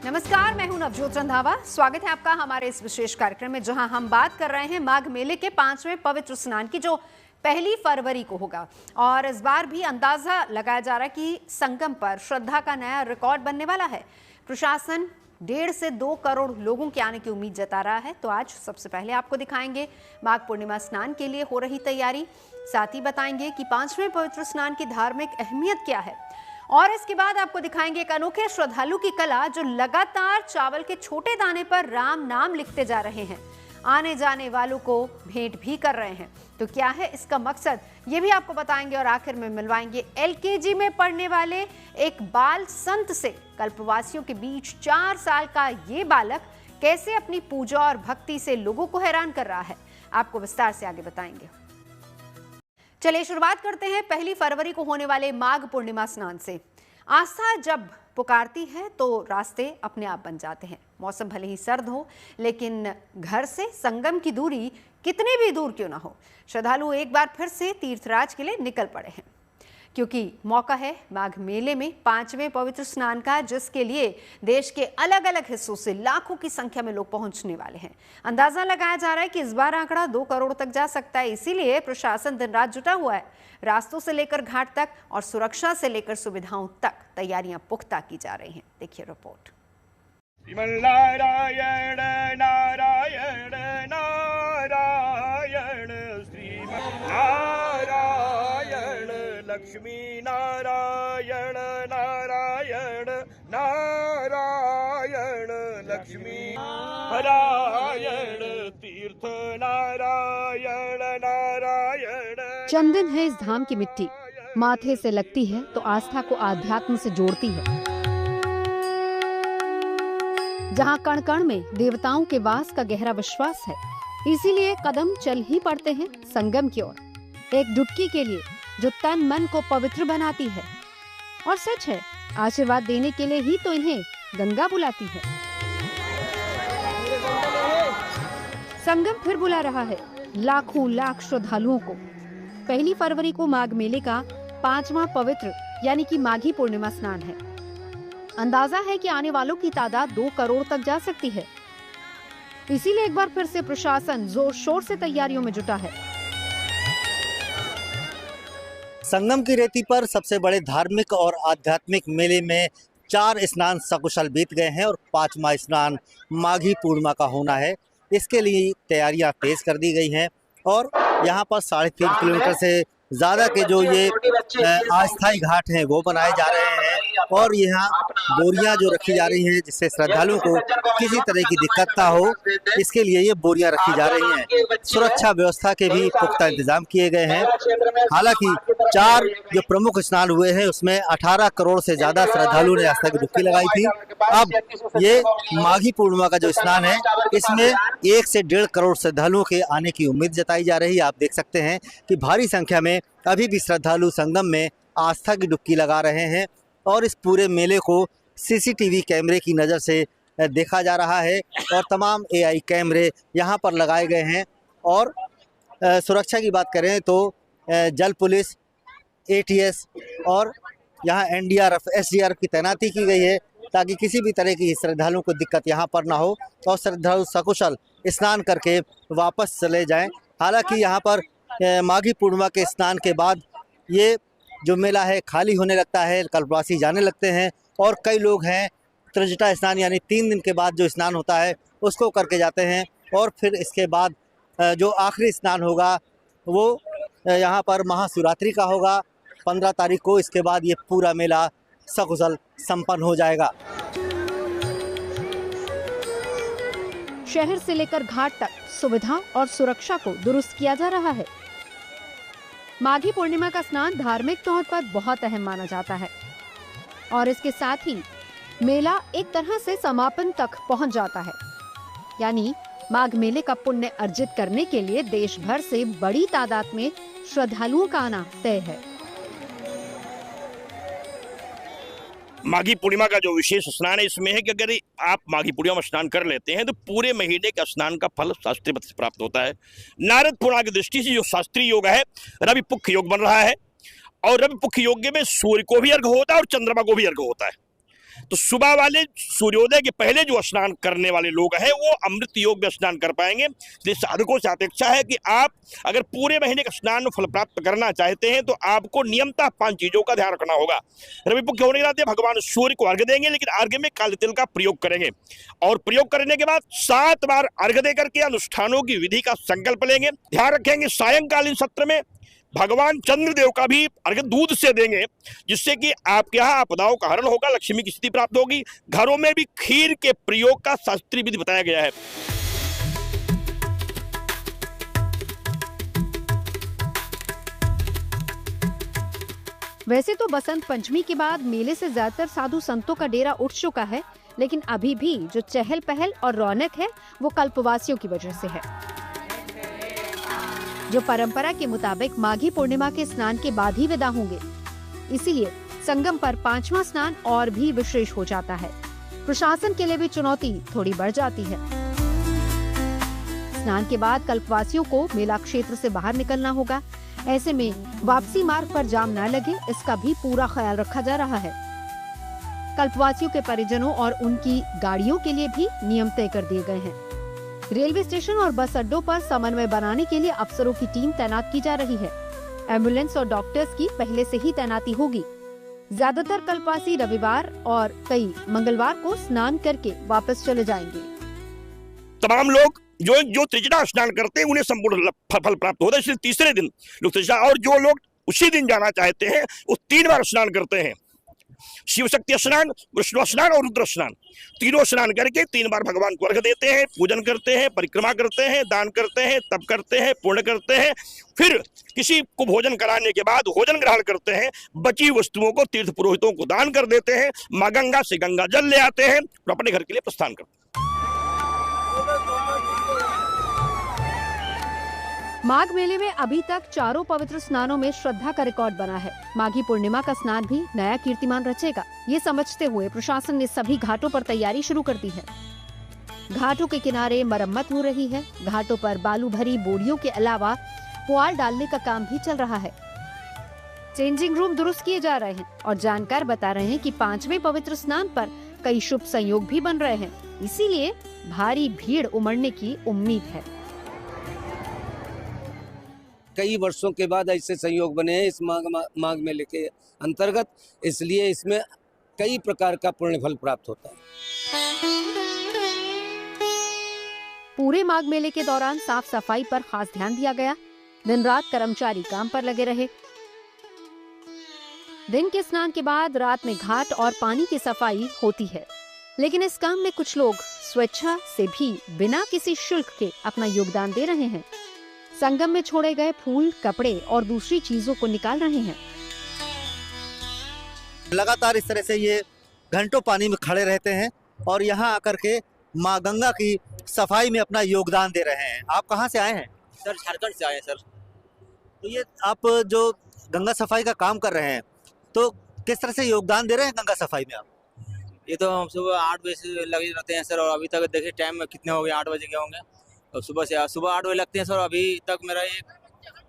नमस्कार, मैं हूं नवजोत रंधावा। स्वागत है आपका हमारे इस विशेष कार्यक्रम में, जहां हम बात कर रहे हैं माघ मेले के 5वें पवित्र स्नान की, जो 1 फरवरी को होगा। और इस बार भी अंदाजा लगाया जा रहा है कि संगम पर श्रद्धा का नया रिकॉर्ड बनने वाला है। प्रशासन 1.5 से 2 करोड़ लोगों के आने की उम्मीद जता रहा है। तो आज सबसे पहले आपको दिखाएंगे माघ पूर्णिमा स्नान के लिए हो रही तैयारी, साथ ही बताएंगे कि 5वें पवित्र स्नान की धार्मिक अहमियत क्या है, और इसके बाद आपको दिखाएंगे एक अनोखे श्रद्धालु की कला, जो लगातार चावल के छोटे दाने पर राम नाम लिखते जा रहे हैं, आने जाने वालों को भेंट भी कर रहे हैं। तो क्या है इसका मकसद, ये भी आपको बताएंगे। और आखिर में मिलवाएंगे LKG में पढ़ने वाले एक बाल संत से। कल्पवासियों के बीच 4 साल का ये बालक कैसे अपनी पूजा और भक्ति से लोगों को हैरान कर रहा है, आपको विस्तार से आगे बताएंगे। चलिए शुरुआत करते हैं 1 फरवरी को होने वाले माघ पूर्णिमा स्नान से। आस्था जब पुकारती है तो रास्ते अपने आप बन जाते हैं। मौसम भले ही सर्द हो, लेकिन घर से संगम की दूरी कितनी भी दूर क्यों ना हो, श्रद्धालु एक बार फिर से तीर्थराज के लिए निकल पड़े हैं, क्योंकि मौका है माघ मेले में 5वें पवित्र स्नान का, जिसके लिए देश के अलग अलग हिस्सों से लाखों की संख्या में लोग पहुंचने वाले हैं। अंदाजा लगाया जा रहा है कि इस बार आंकड़ा 2 करोड़ तक जा सकता है। इसीलिए प्रशासन दिन रात जुटा हुआ है। रास्तों से लेकर घाट तक और सुरक्षा से लेकर सुविधाओं तक तैयारियां पुख्ता की जा रही हैं। देखिए रिपोर्ट। नारायण नारायण नारायण नारायण लक्ष्मी नारायण नारायण नारायण लक्ष्मी नारायण तीर्थ नारायण नारायण। चंदन है इस धाम की मिट्टी, माथे से लगती है तो आस्था को आध्यात्म से जोड़ती है। जहाँ कण कण में देवताओं के वास का गहरा विश्वास है, इसीलिए कदम चल ही पड़ते हैं संगम की ओर, एक डुबकी के लिए जो तन मन को पवित्र बनाती है। और सच है, आशीर्वाद देने के लिए ही तो इन्हें गंगा बुलाती है। संगम फिर बुला रहा है लाखों लाख श्रद्धालुओं को। 1 फरवरी को माघ मेले का 5वां पवित्र यानी कि माघी पूर्णिमा स्नान है। अंदाजा है कि आने वालों की तादाद 2 करोड़ तक जा सकती है। इसीलिए एक बार फिर से प्रशासन जोर शोर से तैयारियों में जुटा है। संगम की रेती पर सबसे बड़े धार्मिक और आध्यात्मिक मेले में 4 स्नान सकुशल बीत गए हैं और 5वां स्नान माघी पूर्णिमा का होना है। इसके लिए तैयारियां तेज कर दी गई हैं और यहाँ पर 3.5 किलोमीटर से ज़्यादा के जो ये अस्थायी घाट हैं वो बनाए जा रहे हैं। और यहाँ बोरियां जो रखी जा रही हैं, जिससे श्रद्धालुओं को किसी तरह की दिक्कत ना हो, इसके लिए ये बोरियां रखी जा रही हैं। सुरक्षा व्यवस्था के भी पुख्ता इंतजाम किए गए हैं। हालांकि 4 जो प्रमुख स्नान हुए हैं उसमें 18 करोड़ से ज़्यादा श्रद्धालुओं ने आस्था की डुबकी लगाई थी। अब ये माघी पूर्णिमा का जो स्नान है, इसमें 1 से 1.5 करोड़ श्रद्धालुओं के आने की उम्मीद जताई जा रही है। आप देख सकते हैं कि भारी संख्या में अभी भी श्रद्धालु संगम में आस्था की डुबकी लगा रहे हैं और इस पूरे मेले को CCTV कैमरे की नज़र से देखा जा रहा है और तमाम AI कैमरे यहाँ पर लगाए गए हैं। और सुरक्षा की बात करें तो जल पुलिस, ATS और यहाँ NDRF, SDRF की तैनाती की गई है, ताकि किसी भी तरह की श्रद्धालुओं को दिक्कत यहाँ पर ना हो और श्रद्धालु सकुशल स्नान करके वापस चले जाएं। हालांकि यहाँ पर माघी पूर्णिमा के स्नान के बाद ये जो मेला है खाली होने लगता है, कल्पवासी जाने लगते हैं और कई लोग हैं त्रिजटा स्नान यानी 3 दिन के बाद जो स्नान होता है उसको करके जाते हैं। और फिर इसके बाद जो आखिरी स्नान होगा वो यहाँ पर महाशिवरात्रि का होगा 15 तारीख को। इसके बाद ये पूरा मेला सकुशल संपन्न हो जाएगा। शहर से लेकर घाट तक सुविधा और सुरक्षा को दुरुस्त किया जा रहा है। माघी पूर्णिमा का स्नान धार्मिक तौर पर बहुत अहम माना जाता है और इसके साथ ही मेला एक तरह से समापन तक पहुंच जाता है। यानी माघ मेले का पुण्य अर्जित करने के लिए देश भर से बड़ी तादाद में श्रद्धालुओं का आना तय है। माघी पूर्णिमा का जो विशेष स्नान है इसमें है कि अगर आप माघी पूर्णिमा में स्नान कर लेते हैं तो पूरे महीने का स्नान का फल शास्त्रीय मत से प्राप्त होता है। नारद पुराण की दृष्टि से जो शास्त्रीय योग है रवि पुख्य योग बन रहा है और रवि पुख्य योग में सूर्य को भी अर्घ होता है और चंद्रमा को भी अर्घ होता है। तो सुबह वाले सूर्योदय के पहले जो स्नान करने वाले लोग हैं वो अमृत योग में स्नान कर पाएंगे। इसलिए साधकों से अपेक्षा है कि आप अगर पूरे महीने का स्नान फल प्राप्त करना चाहते हैं तो आपको नियमतः 5 चीजों का ध्यान रखना होगा। रवि पुण्य होने के नाते भगवान सूर्य को अर्घ्य देंगे, लेकिन अर्घ्य में काले तिल का प्रयोग करेंगे और प्रयोग करने के बाद 7 बार अर्घ्य दे करके अनुष्ठानों की विधि का संकल्प लेंगे। ध्यान रखेंगे सायंकालीन सत्र में भगवान चंद्रदेव का भी अर्घ्य दूध से देंगे, जिससे कि आपके यहाँ आपदाओं का हरण होगा, लक्ष्मी की स्थिति प्राप्त होगी। घरों में भी खीर के प्रयोग का शास्त्रीय विधि बताया गया है। वैसे तो बसंत पंचमी के बाद मेले से ज्यादातर साधु संतों का डेरा उठ चुका है, लेकिन अभी भी जो चहल पहल और रौनक है वो कल्पवासियों की वजह से है, जो परंपरा के मुताबिक माघी पूर्णिमा के स्नान के बाद ही विदा होंगे। इसीलिए संगम पर 5वां स्नान और भी विशेष हो जाता है। प्रशासन के लिए भी चुनौती थोड़ी बढ़ जाती है। स्नान के बाद कल्पवासियों को मेला क्षेत्र से बाहर निकलना होगा। ऐसे में वापसी मार्ग पर जाम न लगे, इसका भी पूरा ख्याल रखा जा रहा है। कल्पवासियों के परिजनों और उनकी गाड़ियों के लिए भी नियम तय कर दिए गए हैं। रेलवे स्टेशन और बस अड्डों पर समन्वय बनाने के लिए अफसरों की टीम तैनात की जा रही है। एम्बुलेंस और डॉक्टर्स की पहले से ही तैनाती होगी। ज्यादातर कल्पवासी रविवार और कई मंगलवार को स्नान करके वापस चले जाएंगे। तमाम लोग जो त्रिजटा स्नान करते हैं उन्हें संपूर्ण फल प्राप्त होता है, इसलिए तीसरे दिन लोग त्रिजटा, और जो लोग उसी दिन जाना चाहते हैं वो 3 बार स्नान करते हैं। शिव शक्ति स्नान, विष्णु स्नान और रुद्र स्नान, तीनों स्नान करके 3 बार भगवान को अर्घ्य देते हैं, पूजन करते हैं, परिक्रमा करते हैं, दान करते हैं, तप करते हैं, पुण्य करते हैं। फिर किसी को भोजन कराने के बाद भोजन ग्रहण करते हैं। बची वस्तुओं को तीर्थ पुरोहितों को दान कर देते हैं। माँ गंगा से गंगा जल ले आते हैं और अपने घर के लिए प्रस्थान करते हैं। माघ मेले में अभी तक 4 पवित्र स्नानों में श्रद्धा का रिकॉर्ड बना है। माघी पूर्णिमा का स्नान भी नया कीर्तिमान रचेगा। ये समझते हुए प्रशासन ने सभी घाटों पर तैयारी शुरू कर दी है। घाटों के किनारे मरम्मत हो रही है। घाटों पर बालू भरी बोरियों के अलावा पुआल डालने का काम भी चल रहा है। चेंजिंग रूम दुरुस्त किए जा रहे हैं और जानकार बता रहे हैं कि 5वें पवित्र स्नान पर कई शुभ संयोग भी बन रहे हैं, इसीलिए भारी भीड़ उमड़ने की उम्मीद है। कई वर्षों के बाद ऐसे संयोग बने हैं इस माघ मेले के अंतर्गत, इसलिए इसमें कई प्रकार का पुण्य फल प्राप्त होता है। पूरे माघ मेले के दौरान साफ सफाई पर खास ध्यान दिया गया। दिन रात कर्मचारी काम पर लगे रहे। दिन के स्नान के बाद रात में घाट और पानी की सफाई होती है, लेकिन इस काम में कुछ लोग स्वेच्छा से भी बिना किसी शुल्क के अपना योगदान दे रहे हैं। संगम में छोड़े गए फूल, कपड़े और दूसरी चीजों को निकाल रहे हैं। लगातार इस तरह से ये घंटों पानी में खड़े रहते हैं और यहाँ आकर के माँ गंगा की सफाई में अपना योगदान दे रहे हैं। आप कहाँ से आए हैं? सर झारखंड से आए हैं सर। तो ये आप जो गंगा सफाई का काम कर रहे हैं तो किस तरह से योगदान दे रहे हैं गंगा सफाई में आप? ये तो हम सुबह 8 बजे से लगे रहते हैं सर, और अभी तक देखिए टाइम में कितने हो गए, 8 बजे के होंगे, और सुबह 8 बजे लगते हैं सर। अभी तक मेरा ये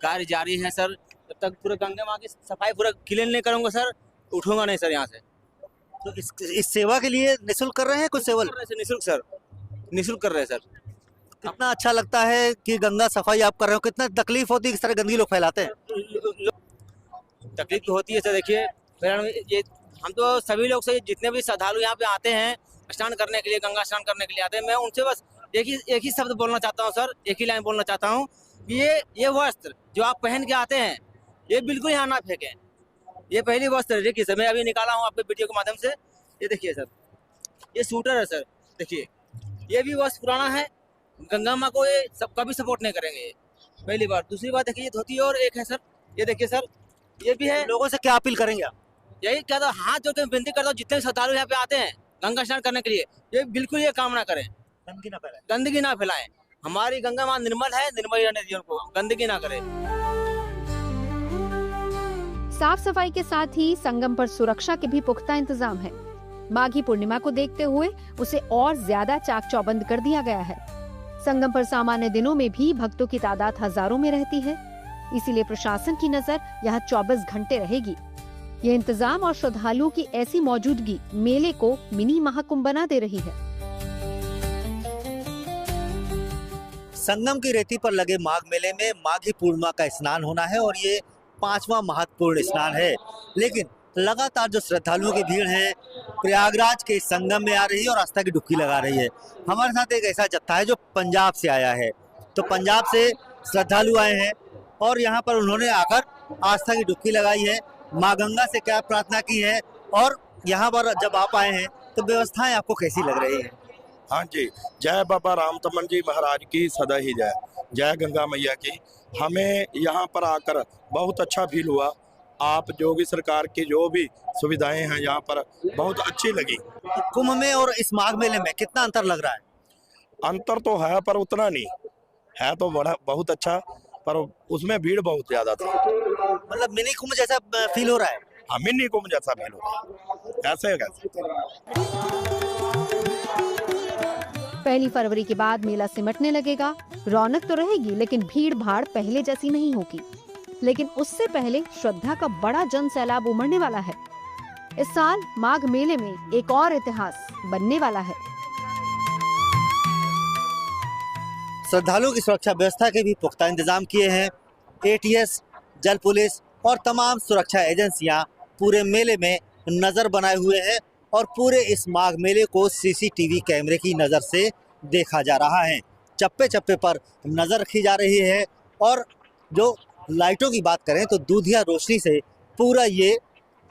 कार्य जारी है सर। जब तक पूरे गंगा माँ की सफाई पूरा क्लीन नहीं करूँगा सर, उठूंगा नहीं सर यहाँ से। तो इस सेवा के लिए निःशुल्क कर रहे हैं? कुछ सेवा निःशुल्क सर, निःशुल्क कर रहे हैं सर। कितना अच्छा लगता है कि गंगा सफाई आप कर रहे हो। कितना तकलीफ होती है किस तरह गंदगी लोग फैलाते हैं? तकलीफ तो होती है सर। देखिए ये हम तो सभी लोग से, जितने भी श्रद्धालु यहाँ पे आते हैं स्नान करने के लिए, गंगा स्नान करने के लिए आते हैं, मैं उनसे बस एक ही शब्द बोलना चाहता हूँ सर, एक ही लाइन बोलना चाहता हूँ कि ये वस्त्र जो आप पहन के आते हैं ये बिल्कुल यहाँ ना फेंकें। ये पहली वस्त्र देखिए सर, मैं अभी निकाला हूँ आपके वीडियो के माध्यम से। ये देखिए सर, ये सूटर है सर। देखिए ये भी वस्त्र पुराना है, गंगा माँ को ये सब कभी सपोर्ट नहीं करेंगे। ये पहली बात। दूसरी बात देखिए, ये धोती और एक है सर, ये देखिए सर, ये भी है। लोगों से क्या अपील करेंगे आप? यही कहता, हाथ जोड़ के विनती करता हूँ जितने श्रद्धालु यहाँ पे आते हैं गंगा स्नान करने के लिए, ये बिल्कुल ये काम ना करें, गंदगी ना फैलाएं। हमारी गंगा माँ निर्मल है, निर्मल रहने दीजिए उनको, गंदगी ना करें। साफ सफाई के साथ ही संगम पर सुरक्षा के भी पुख्ता इंतजाम है। माघी पूर्णिमा को देखते हुए उसे और ज्यादा चाक चौबंद कर दिया गया है। संगम पर सामान्य दिनों में भी भक्तों की तादाद हजारों में रहती है, इसीलिए प्रशासन की नजर यहाँ 24 घंटे रहेगी। ये इंतजाम और श्रद्धालुओं की ऐसी मौजूदगी मेले को मिनी महाकुंभ बना दे रही है। संगम की रेती पर लगे माघ मेले में माघी पूर्णिमा का स्नान होना है और ये 5वां महत्वपूर्ण स्नान है। लेकिन लगातार जो श्रद्धालुओं की भीड़ है प्रयागराज के संगम में आ रही है और आस्था की डुबकी लगा रही है। हमारे साथ एक ऐसा जत्था है जो पंजाब से आया है। तो पंजाब से श्रद्धालु आए हैं और यहाँ पर उन्होंने आकर आस्था की डुबकी लगाई है, माँ गंगा से क्या प्रार्थना की है और यहाँ पर जब आप आए हैं तो व्यवस्थाएं आपको कैसी लग रही है? हाँ जी, जय बाबा रामतमन जी महाराज की सदा ही जय, जय गंगा मैया की। हमें यहाँ पर आकर बहुत अच्छा फील हुआ। आप योगी सरकार की जो भी सुविधाएं हैं यहाँ पर बहुत अच्छी लगी। तो कुंभ में और इस माघ मेले में कितना अंतर लग रहा है? अंतर तो है पर उतना नहीं है, तो बड़ा बहुत अच्छा, पर उसमें भीड़ बहुत ज्यादा थी। मतलब मिनी कुंभ जैसा फील हो रहा है? हाँ, मिनी कुंभ जैसा फील हो रहा है। कैसे पहली फरवरी के बाद मेला सिमटने लगेगा। रौनक तो रहेगी लेकिन भीड़ भाड़ पहले जैसी नहीं होगी। लेकिन उससे पहले श्रद्धा का बड़ा जन सैलाब उमड़ने वाला है। इस साल माघ मेले में एक और इतिहास बनने वाला है। श्रद्धालुओं की सुरक्षा व्यवस्था के भी पुख्ता इंतजाम किए हैं। एटीएस, जल पुलिस और तमाम सुरक्षा एजेंसियां पूरे मेले में नजर बनाए हुए हैं और पूरे इस माघ मेले को सीसीटीवी कैमरे की नज़र से देखा जा रहा है। चप्पे चप्पे पर नज़र रखी जा रही है और जो लाइटों की बात करें तो दूधिया रोशनी से पूरा ये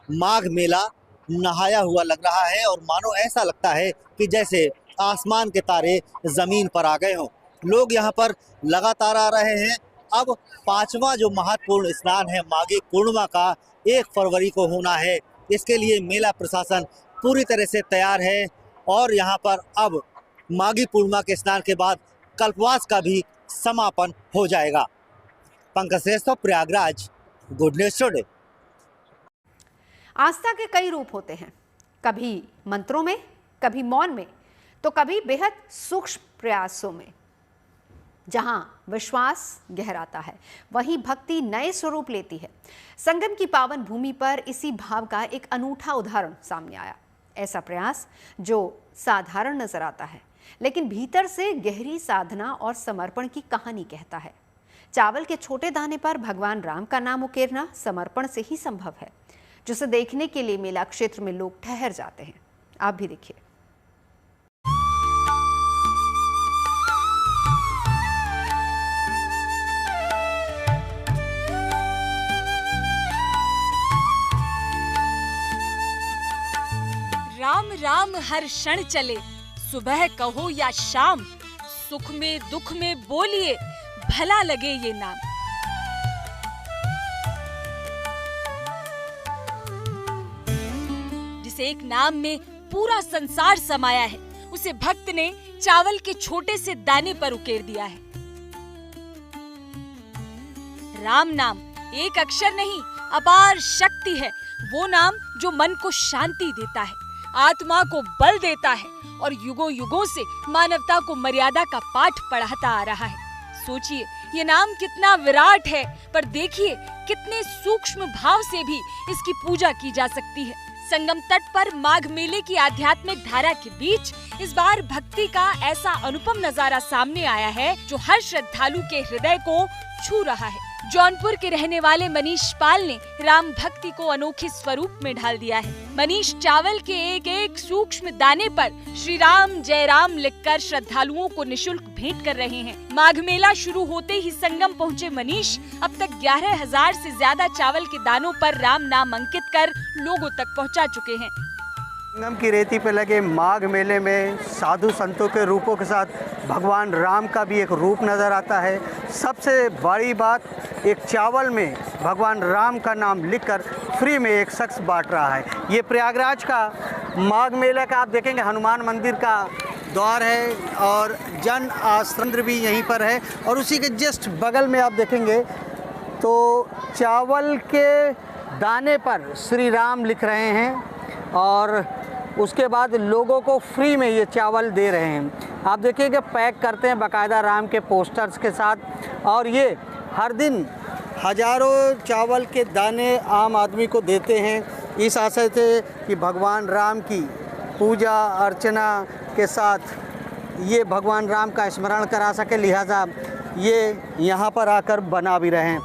माघ मेला नहाया हुआ लग रहा है और मानो ऐसा लगता है कि जैसे आसमान के तारे ज़मीन पर आ गए हों। लोग यहाँ पर लगातार आ रहे हैं। अब 5वां जो महत्वपूर्ण स्नान है माघी पूर्णिमा का 1 फरवरी को होना है। इसके लिए मेला प्रशासन पूरी तरह से तैयार है और यहाँ पर अब माघी पूर्णिमा के स्नान के बाद कल्पवास का भी समापन हो जाएगा। पंकज श्रेष्ठ, प्रयागराज, गुड न्यूज टुडे। आस्था के कई रूप होते हैं, कभी मंत्रों में, कभी मौन में, तो कभी बेहद सूक्ष्म प्रयासों में। जहां विश्वास गहराता है वहीं भक्ति नए स्वरूप लेती है। संगम की पावन भूमि पर इसी भाव का एक अनूठा उदाहरण सामने आया। ऐसा प्रयास जो साधारण नजर आता है लेकिन भीतर से गहरी साधना और समर्पण की कहानी कहता है। चावल के छोटे दाने पर भगवान राम का नाम उकेरना समर्पण से ही संभव है, जिसे देखने के लिए मेला क्षेत्र में लोग ठहर जाते हैं। आप भी देखिए। राम राम हर क्षण चले, सुबह कहो या शाम, सुख में दुख में बोलिए, भला लगे ये नाम। जिसे एक नाम में पूरा संसार समाया है, उसे भक्त ने चावल के छोटे से दाने पर उकेर दिया है। राम नाम एक अक्षर नहीं, अपार शक्ति है। वो नाम जो मन को शांति देता है, आत्मा को बल देता है और युगों युगों से मानवता को मर्यादा का पाठ पढ़ाता आ रहा है। सोचिए ये नाम कितना विराट है, पर देखिए कितने सूक्ष्म भाव से भी इसकी पूजा की जा सकती है। संगम तट पर माघ मेले की आध्यात्मिक धारा के बीच इस बार भक्ति का ऐसा अनुपम नजारा सामने आया है जो हर श्रद्धालु के हृदय को छू रहा है। जौनपुर के रहने वाले मनीष पाल ने राम भक्ति को अनोखे स्वरूप में ढाल दिया है। मनीष चावल के एक एक सूक्ष्म दाने पर श्री राम जय राम लिखकर श्रद्धालुओं को निशुल्क भेंट कर रहे हैं। माघ मेला शुरू होते ही संगम पहुंचे मनीष अब तक 11,000 से ज्यादा चावल के दानों पर राम नाम अंकित कर लोगों तक पहुंचा चुके हैं। संगम की रेती पर लगे माघ मेले में साधु संतों के रूपों के साथ भगवान राम का भी एक रूप नज़र आता है। सबसे बड़ी बात, एक चावल में भगवान राम का नाम लिखकर फ्री में एक शख्स बांट रहा है। ये प्रयागराज का माघ मेला का आप देखेंगे हनुमान मंदिर का द्वार है और जन आश्रम भी यहीं पर है और उसी के जस्ट बगल में आप देखेंगे तो चावल के दाने पर श्री राम लिख रहे हैं और उसके बाद लोगों को फ्री में ये चावल दे रहे हैं। आप देखिए कि पैक करते हैं बाकायदा राम के पोस्टर्स के साथ और ये हर दिन हजारों चावल के दाने आम आदमी को देते हैं इस आशय से कि भगवान राम की पूजा अर्चना के साथ ये भगवान राम का स्मरण करा सके, लिहाजा ये यहाँ पर आकर बना भी रहे हैं।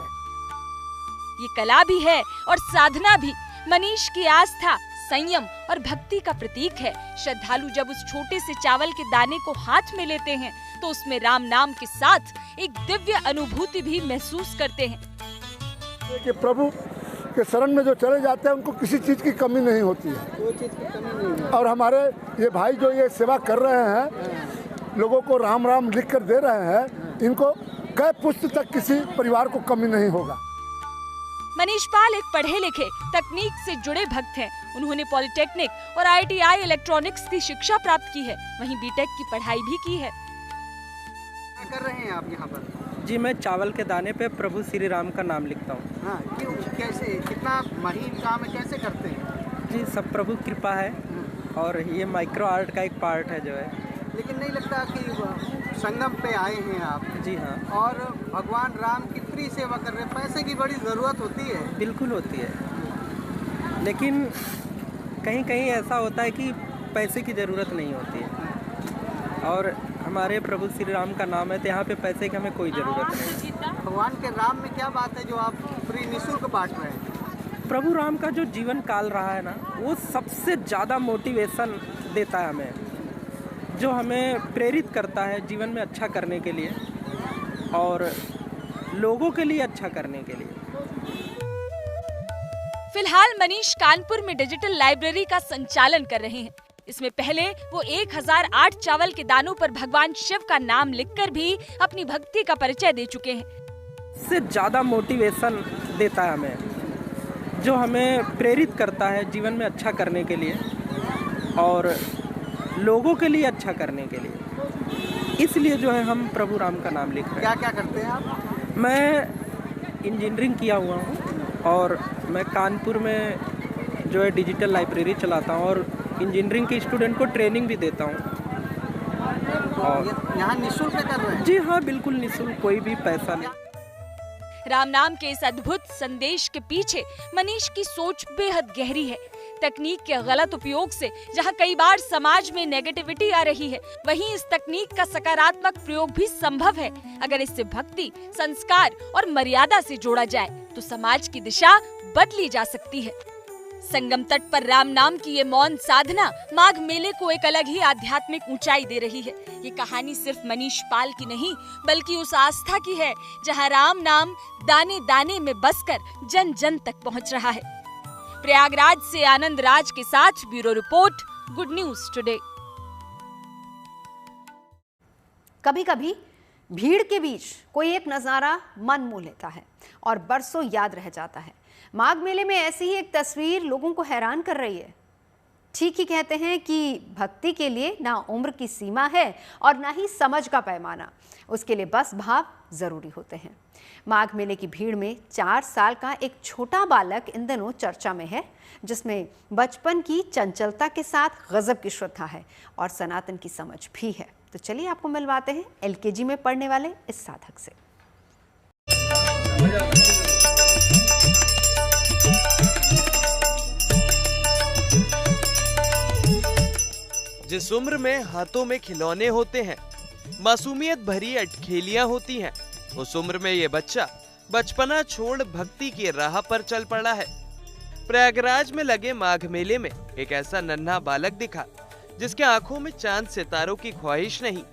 ये कला भी है और साधना भी। मनीष की आस्था, संयम और भक्ति का प्रतीक है। श्रद्धालु जब उस छोटे से चावल के दाने को हाथ में लेते हैं तो उसमें राम नाम के साथ एक दिव्य अनुभूति भी महसूस करते हैं कि प्रभु के शरण में जो चले जाते हैं उनको किसी चीज की कमी नहीं होती है, कोई चीज़ की कमी नहीं है। और हमारे ये भाई जो ये सेवा कर रहे हैं, लोगों को राम राम लिख कर दे रहे हैं, इनको कई पुष्ट तक किसी परिवार को कमी नहीं होगा। मनीष पाल एक पढ़े लिखे तकनीक से जुड़े भक्त हैं। उन्होंने पॉलिटेक्निक और ITI इलेक्ट्रॉनिक्स की शिक्षा प्राप्त की है, वहीं बीटेक की पढ़ाई भी की है। क्या कर रहे हैं आप यहाँ पर? जी, मैं चावल के दाने पे प्रभु श्री राम का नाम लिखता हूँ। हाँ, क्यों, कैसे, कितना महीन काम है, कैसे करते हैं? जी, सब प्रभु कृपा है और ये माइक्रो आर्ट का एक पार्ट है जो है। लेकिन नहीं लगता कि संगम पे आए हैं आप? जी हाँ। और भगवान राम की फ्री सेवा कर रहे हैं, पैसे की बड़ी ज़रूरत होती है। बिल्कुल होती है, लेकिन कहीं कहीं ऐसा होता है कि पैसे की ज़रूरत नहीं होती है और हमारे प्रभु श्री राम का नाम है तो यहाँ पे पैसे की हमें कोई ज़रूरत नहीं। भगवान के राम में क्या बात है जो आप फ्री निःशुल्क बांट रहे हैं? प्रभु राम का जो जीवन काल रहा है ना, वो सबसे ज़्यादा मोटिवेशन देता है हमें, जो हमें प्रेरित करता है जीवन में अच्छा करने के लिए और लोगों के लिए अच्छा करने के लिए। फिलहाल मनीष कानपुर में डिजिटल लाइब्रेरी का संचालन कर रहे हैं। इसमें पहले वो 1008 चावल के दानों पर भगवान शिव का नाम लिखकर भी अपनी भक्ति का परिचय दे चुके हैं। इससे ज़्यादा मोटिवेशन देता है हमें, जो हमें प्रेरित करता है जीवन में अच्छा करने के लिए और लोगों के लिए अच्छा करने के लिए। इसलिए जो है हम प्रभु राम का नाम लिख रहे हैं। क्या क्या करते हैं आप? मैं इंजीनियरिंग किया हुआ हूँ और मैं कानपुर में जो है डिजिटल लाइब्रेरी चलाता हूँ और इंजीनियरिंग के स्टूडेंट को ट्रेनिंग भी देता हूँ। और यहाँ निःशुल्क कर रहे हैं? जी हाँ, बिल्कुल निःशुल्क, कोई भी पैसा नहीं। राम नाम के इस अद्भुत संदेश के पीछे मनीष की सोच बेहद गहरी है। तकनीक के गलत उपयोग से जहां कई बार समाज में नेगेटिविटी आ रही है, वहीं इस तकनीक का सकारात्मक प्रयोग भी संभव है। अगर इससे भक्ति, संस्कार और मर्यादा से जोड़ा जाए तो समाज की दिशा बदली जा सकती है। संगम तट पर राम नाम की ये मौन साधना माघ मेले को एक अलग ही आध्यात्मिक ऊंचाई दे रही है। ये कहानी सिर्फ मनीष पाल की नहीं, बल्कि उस आस्था की है जहां राम नाम दाने दाने में बसकर जन जन तक पहुंच रहा है। प्रयागराज से आनंद राज के साथ bureau report, good news today. कभी कभी भीड़ के बीच कोई एक नज़ारा मन मोह लेता है और बरसों याद रह जाता है। माघ मेले में ऐसी ही एक तस्वीर लोगों को हैरान कर रही है। ठीक ही कहते हैं कि भक्ति के लिए ना उम्र की सीमा है और ना ही समझ का पैमाना, उसके लिए बस भाव जरूरी होते हैं। माघ मेले की भीड़ में 4 साल का एक छोटा बालक इन दिनों चर्चा में है, जिसमें बचपन की चंचलता के साथ गजब की श्रद्धा है और सनातन की समझ भी है। तो चलिए आपको मिलवाते हैं LKG में पढ़ने वाले इस साधक से। जिस उम्र में हाथों में खिलौने होते हैं, मासूमियत भरी अटखेलियां होती हैं, उस उम्र में ये बच्चा बचपना छोड़ भक्ति की राह पर चल पड़ा है। प्रयागराज में लगे माघ मेले में एक ऐसा नन्हा बालक दिखा जिसके आंखों में चांद सितारों की ख्वाहिश नहीं,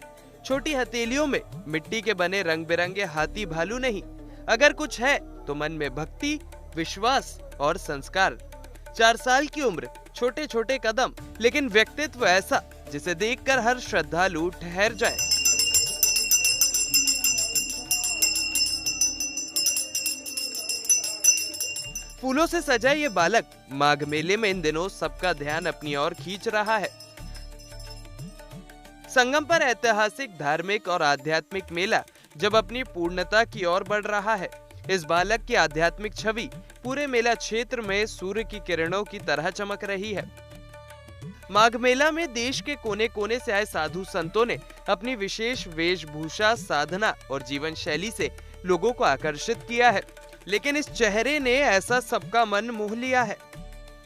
छोटी हथेलियों में मिट्टी के बने रंग बिरंगे हाथी भालू नहीं, अगर कुछ है तो मन में भक्ति, विश्वास और संस्कार। 4 साल की उम्र, छोटे छोटे कदम, लेकिन व्यक्तित्व ऐसा जिसे देखकर हर श्रद्धालु ठहर जाए। फूलों से सजा ये बालक माघ मेले में इन दिनों सबका ध्यान अपनी ओर खींच रहा है। संगम पर ऐतिहासिक, धार्मिक और आध्यात्मिक मेला जब अपनी पूर्णता की ओर बढ़ रहा है, इस बालक की आध्यात्मिक छवि पूरे मेला क्षेत्र में सूर्य की किरणों की तरह चमक रही है। माघ मेला में देश के कोने कोने से आए साधु संतों ने अपनी विशेष वेशभूषा, साधना और जीवन शैली से लोगों को आकर्षित किया है, लेकिन इस चेहरे ने ऐसा सबका मन मोह लिया है।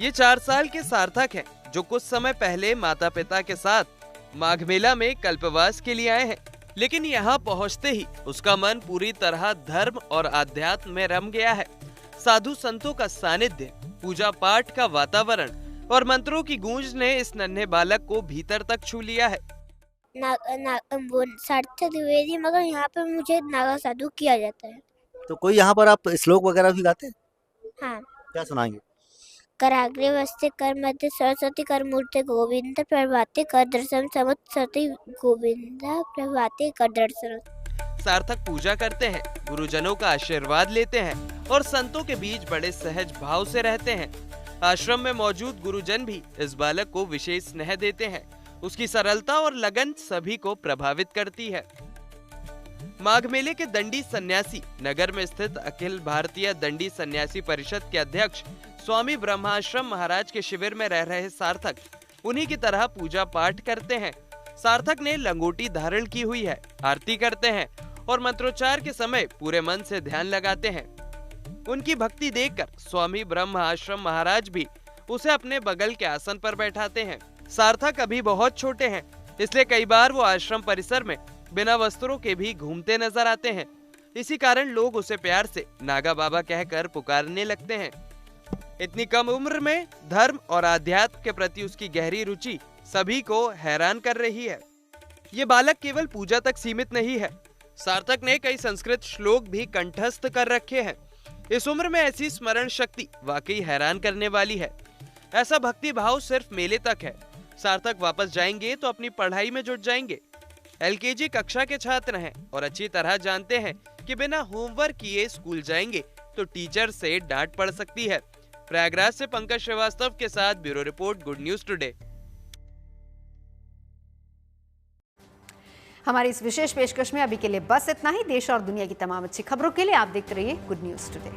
ये 4 साल के सार्थक हैं, जो कुछ समय पहले माता पिता के साथ माघ मेला में कल्पवास के लिए आए हैं, लेकिन यहाँ पहुँचते ही उसका मन पूरी तरह धर्म और आध्यात्म में रम गया है। साधु संतों का सानिध्य, पूजा पाठ का वातावरण और मंत्रों की गूंज ने इस नन्हे बालक को भीतर तक छू लिया है। सार्थक द्विवेदी, मगर यहाँ पे मुझे नागा साधु किया जाता है। तो कोई यहाँ पर आप श्लोक वगैरह भी गाते हैं? हाँ। क्या सुनाएंगे? कराग्रे वस्ते कर मध्य सरस्वती कर मूर्ति गोविंद प्रभाते कर दर्शन समुत सती गोविंद प्रभाते कर दर्शन। सार्थक पूजा करते हैं, गुरुजनों का आशीर्वाद लेते हैं और संतों के बीच बड़े सहज भाव से रहते हैं। आश्रम में मौजूद गुरुजन भी इस बालक को विशेष स्नेह देते हैं। उसकी सरलता और लगन सभी को प्रभावित करती है। माघ मेले के दंडी सन्यासी, नगर में स्थित अखिल भारतीय दंडी सन्यासी परिषद के अध्यक्ष स्वामी ब्रह्माश्रम महाराज के शिविर में रह रहे सार्थक उन्हीं की तरह पूजा पाठ करते हैं। सार्थक ने लंगोटी धारण की हुई है, आरती करते हैं और मंत्रोच्चार के समय पूरे मन से ध्यान लगाते हैं। उनकी भक्ति देखकर स्वामी ब्रह्म आश्रम महाराज भी उसे अपने बगल के आसन पर बैठाते हैं। सार्थक अभी बहुत छोटे हैं, इसलिए कई बार वो आश्रम परिसर में बिना वस्त्रों के भी घूमते नजर आते हैं। इसी कारण लोग उसे प्यार से नागा बाबा कहकर पुकारने लगते हैं। इतनी कम उम्र में धर्म और आध्यात्म के प्रति उसकी गहरी रुचि सभी को हैरान कर रही है। ये बालक केवल पूजा तक सीमित नहीं है, सार्थक ने कई संस्कृत श्लोक भी कंठस्थ कर रखे हैं। इस उम्र में ऐसी स्मरण शक्ति वाकई हैरान करने वाली है। ऐसा भक्ति भाव सिर्फ मेले तक है। सार्थक वापस जाएंगे तो अपनी पढ़ाई में जुट जाएंगे। एलकेजी कक्षा के छात्र हैं और अच्छी तरह जानते हैं कि बिना होमवर्क किए स्कूल जाएंगे तो टीचर से डांट पड़ सकती है। प्रयागराज से पंकज श्रीवास्तव के साथ bureau report, good news today. हमारी इस विशेष पेशकश में अभी के लिए बस इतना ही। देश और दुनिया की तमाम अच्छी खबरों के लिए आप देखते रहिए गुड न्यूज टुडे।